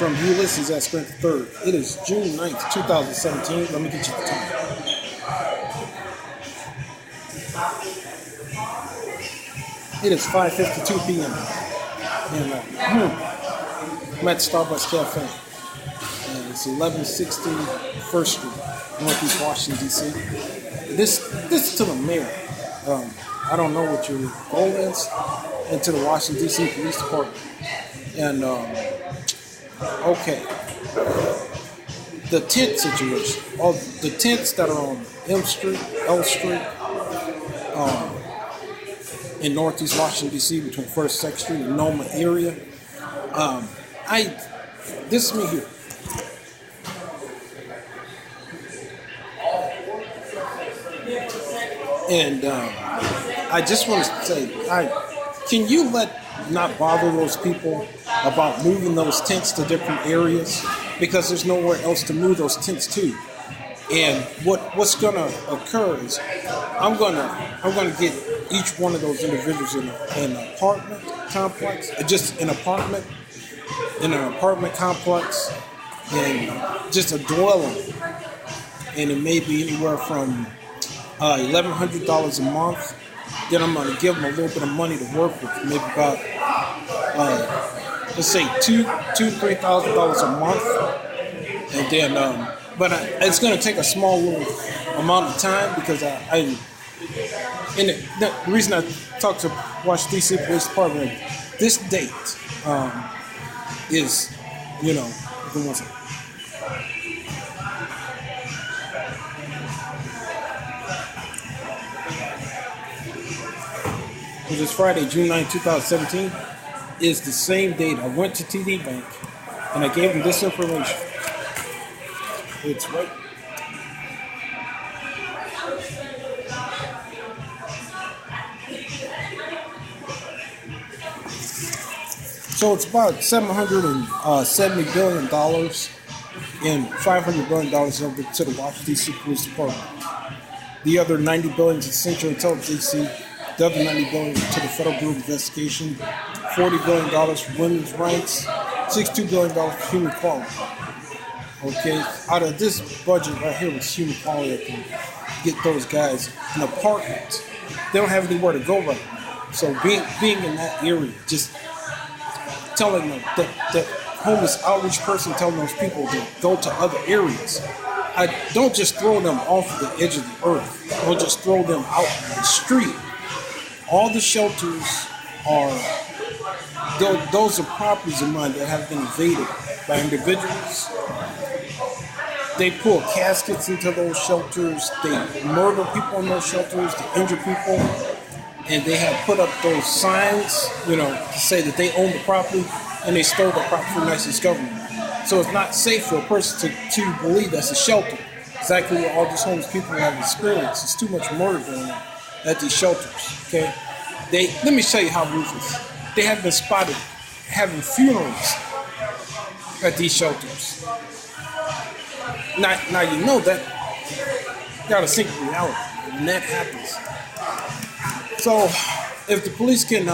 from Ulysses at Sprint the Third. It is June 9th, 2017. Let me get you the time. It is 5:52 p.m. And I'm at Starbucks Cafe. And it's 1160 First Street, Northeast Washington, D.C. This is to the mayor. I don't know what your goal is, and to the Washington, D.C. Police Department. And, okay. The tent situation. All the tents that are on M Street, L Street, in Northeast Washington, D.C., between 1st and 2nd Street, and Noma area. This is me here. And I just want to say, can you not bother those people about moving those tents to different areas, because there's nowhere else to move those tents to. And what's going to occur is I'm going to get each one of those individuals in an apartment complex, just an apartment in an apartment complex, and just a dwelling, and it may be anywhere from $1,100 a month. Then I'm going to give them a little bit of money to work with, maybe about let's say $3,000 a month, and then but it's going to take a small little amount of time, because the reason I talked to Washington D.C. Police Department, this date is, give me one second. Which is Friday, June 9, 2017, is the same date I went to TD Bank and I gave them this information. It's right. So it's about $770 billion and $500 billion of it to the Washington D.C. Police Department. The other $90 billion to Central Intelligence Agency. The other $90 billion to the Federal Bureau of Investigation. $40 billion for women's rights. $62 billion for human quality. Okay, out of this budget right here was human quality that can get those guys an apartment. They don't have anywhere to go right now. So being in that area, just telling them that homeless outreach person telling those people to go to other areas. I don't just throw them off the edge of the earth. Don't just throw them out in the street. All the shelters those are properties of mine that have been invaded by individuals. They pull caskets into those shelters. They murder people in those shelters. They injure people. And they have put up those signs, to say that they own the property, and they stole the property from the United States government. So it's not safe for a person to believe that's a shelter. Exactly what all these homeless people have experienced. There's too much murder going on at these shelters. Okay, let me show you how ruthless. They have been spotted having funerals at these shelters. Now you know that you gotta sink in reality when that happens. So if the police can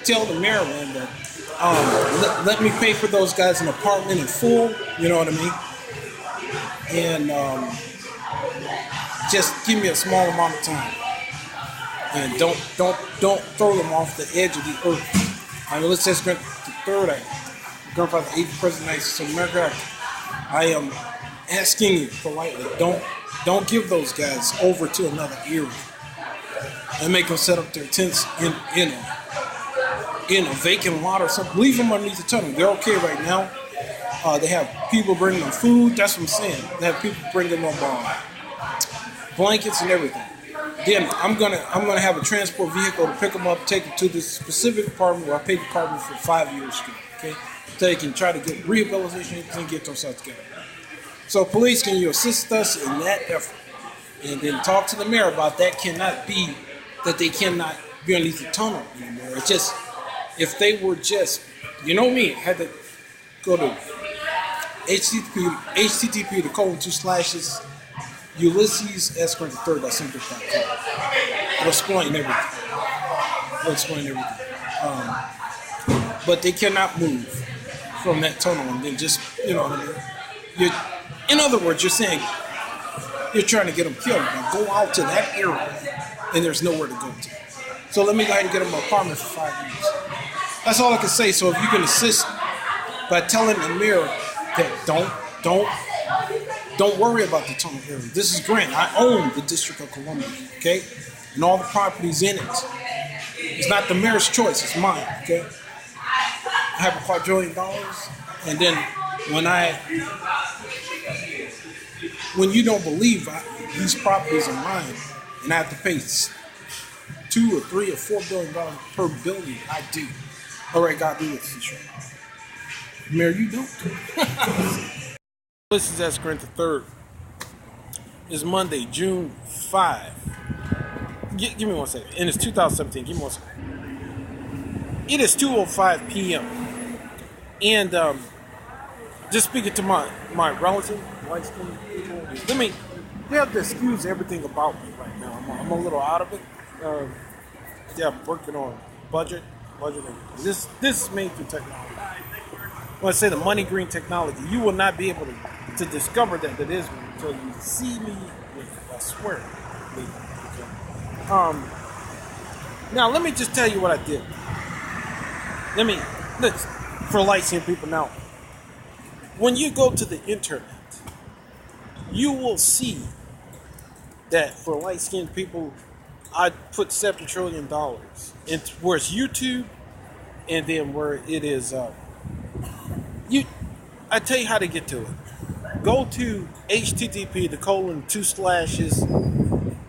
tell the mayor that let me pay for those guys an apartment in full, you know what I mean? And just give me a small amount of time. And don't throw them off the edge of the earth. Let's just grant the third act. Grandfather, the 8th President of the United States of America. I am asking you politely, don't give those guys over to another area and make them set up their tents in a vacant lot or something. Leave them underneath the tunnel. They're okay right now. They have people bringing them food. That's what I'm saying. They have people bringing them blankets and everything. Then I'm gonna have a transport vehicle to pick them up, take them to this specific apartment where I paid the apartment for 5 years straight. Okay, so they can try to get rehabilitation and get themselves together. So police, can you assist us in that effort? And then talk to the mayor about that. They cannot be underneath the tunnel anymore. It's just, if they were just, had to go to http:// ULYSSES@3.com. It'll explain everything. But they cannot move from that tunnel, and then just, you know what I mean? In other words, you're saying you're trying to get them killed. Now go out to that area, and there's nowhere to go to. So let me go ahead and get them an apartment for 5 years. That's all I can say. So if you can assist by telling the mayor that don't worry about the tunnel area. This is Grant. I own the District of Columbia, okay, and all the properties in it. It's not the mayor's choice. It's mine, okay. I have a $250 billion, and then when you don't believe these properties are mine, and I have to pay $2 or $3 or $4 billion per building, I do. All right, God, do it. Sure. Mayor, you don't. ULYSSES Grant the third. It's Monday, June 5. Give me 1 second. And it's 2017. Give me 1 second. It is 2:05 p.m. And just speaking to my relative, light-skinned people, you have to excuse everything about me right now. I'm a little out of it. Yeah, I'm working on budgeting. This is made through technology. When I say the money green technology, you will not be able to discover that it is me until you see me with it. I swear. Okay. Now let me just tell you what I did. Let's for light-skinned people now. When you go to the internet, you will see that for light-skinned people, I put $7 trillion into where it's YouTube, and then where it is. I tell you how to get to it. Go to http://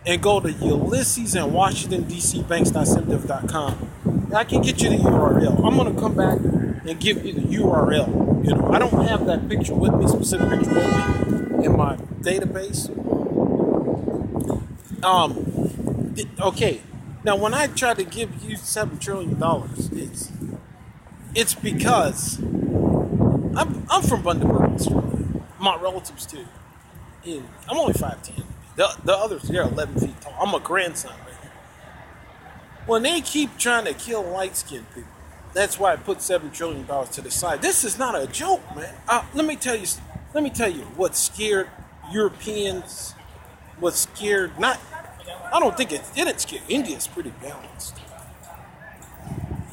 and go to ULYSSES and Washington D.C. banks.simdiv.com. I can get you the URL. I'm gonna come back and give you the URL. You know, I don't have that picture with me, specific picture with me in my database. Okay. Now, when I try to give you $7 trillion, it's because I'm from Bundaberg, Australia. My relatives too. And I'm only 5'10". The others, they're 11 feet tall. I'm a grandson right here. When they keep trying to kill light-skinned people, that's why I put $7 trillion to the side. This is not a joke, man. Let me tell you what scared Europeans. What scared I don't think it didn't scare. India's pretty balanced.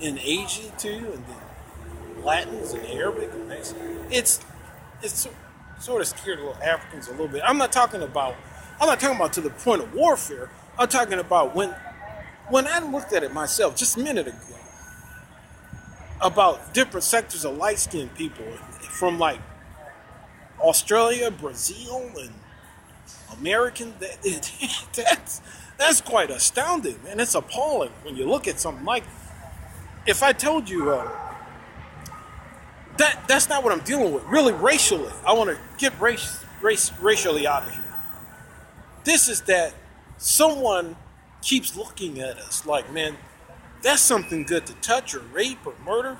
In Asia too, and then Latins and Arabic and Mexican. It's sort of scared little Africans a little bit. I'm not talking about to the point of warfare. I'm talking about when I looked at it myself just a minute ago about different sectors of light-skinned people from like Australia, Brazil, and American. That's quite astounding, man. It's appalling when you look at something like that. If I told you that's not what I'm dealing with, really racially. I want to get racially out of here. This is that someone keeps looking at us like, man, that's something good to touch or rape or murder.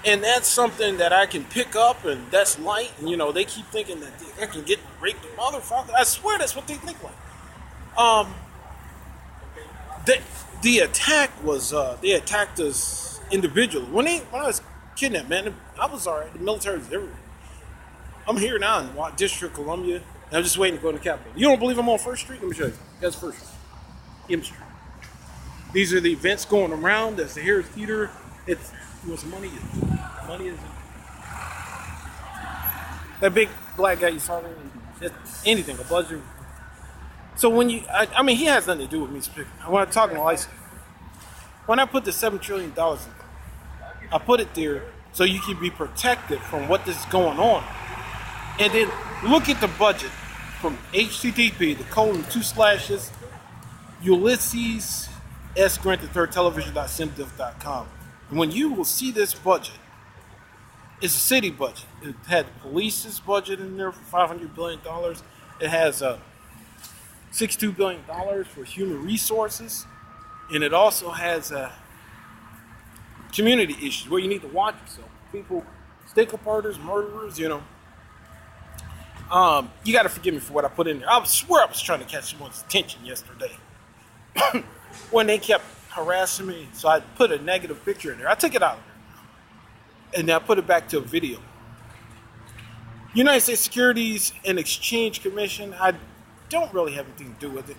And that's something that I can pick up, and that's light. And, you know, they keep thinking that they can get raped, motherfucker. I swear that's what they think like. The attack was, they attacked us individually. When I was kidnapped, man, I was all right. The military was everywhere. I'm here now in District of Columbia, and I'm just waiting to go to the Capitol. You don't believe I'm on 1st Street? Let me show you. That's 1st Street. M Street. These are the events going around. That's the Harris Theater. It's where some money is. Money is. That big black guy you saw there, anything, a buzzer. So when he has nothing to do with me speaking. When I'm talking license, when I put the $7 trillion in, I put it there so you can be protected from what is going on. And then look at the budget from http:// ULYSSES Grant the third television.simdiv.com. And when you will see this budget, it's a city budget. It had police's budget in there for $500 billion. It has $62 billion for human resources. And it also has community issues where you need to watch yourself. People, stick-aparters, murderers, you know. You got to forgive me for what I put in there. I swear I was trying to catch someone's attention yesterday when they kept harassing me. So I put a negative picture in there. I took it out of there. And I put it back to a video. United States Securities and Exchange Commission, I don't really have anything to do with it.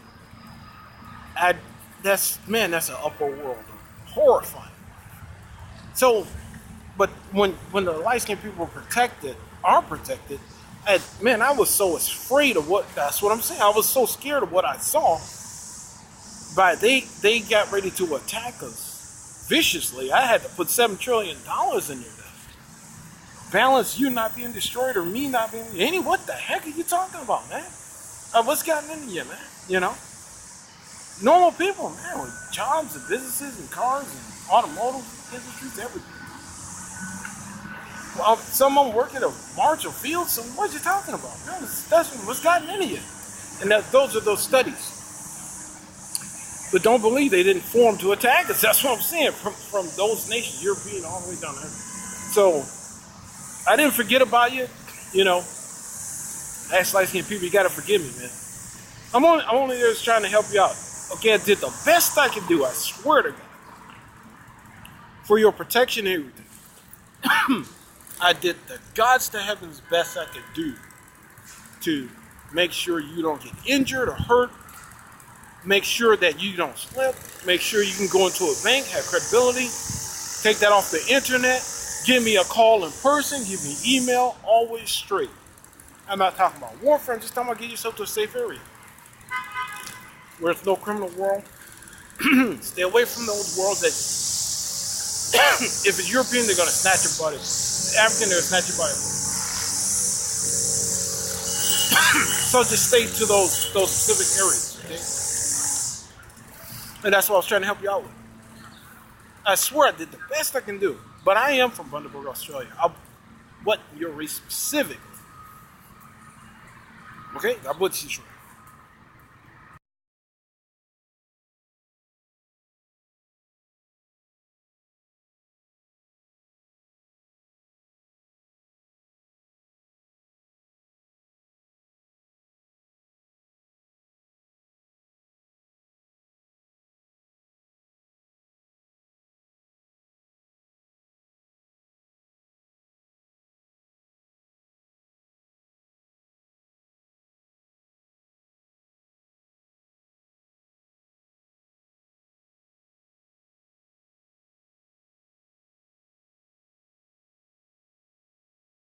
That's an upper world. Horrifying. So, but when the light-skinned people are protected, I was so afraid of that's what I'm saying. I was so scared of what I saw. But they got ready to attack us viciously. I had to put $7 trillion in there. Balance you not being destroyed or me not being what the heck are you talking about, man? What's gotten into you, man? You know, normal people, man, with jobs and businesses and cars and automotive industries, everything. Well, someone working at a Marshall Field, so what you talking about? Man, that's what's gotten into you. And those are those studies. But don't believe they didn't form to attack us. That's what I'm saying. From those nations, European all the way down there. So I didn't forget about you. You know, ask light-skinned people, you gotta forgive me, man. I'm only there trying to help you out. Okay, I did the best I could do. I swear to God, for your protection and everything. I did the God's to heaven's best I could do to make sure you don't get injured or hurt. Make sure that you don't slip. Make sure you can go into a bank, have credibility. Take that off the internet. Give me a call in person. Give me email. Always straight. I'm not talking about warfare. I'm just talking about get yourself to a safe area where it's no criminal world. Stay away from those worlds that if it's European, they're going to snatch your body. African, they're going to snatch your body. So just stay to those specific areas. Okay? And that's what I was trying to help you out with. I swear I did the best I can do. But I am from Bundaberg, Australia. What your race specific? Okay? God bless you.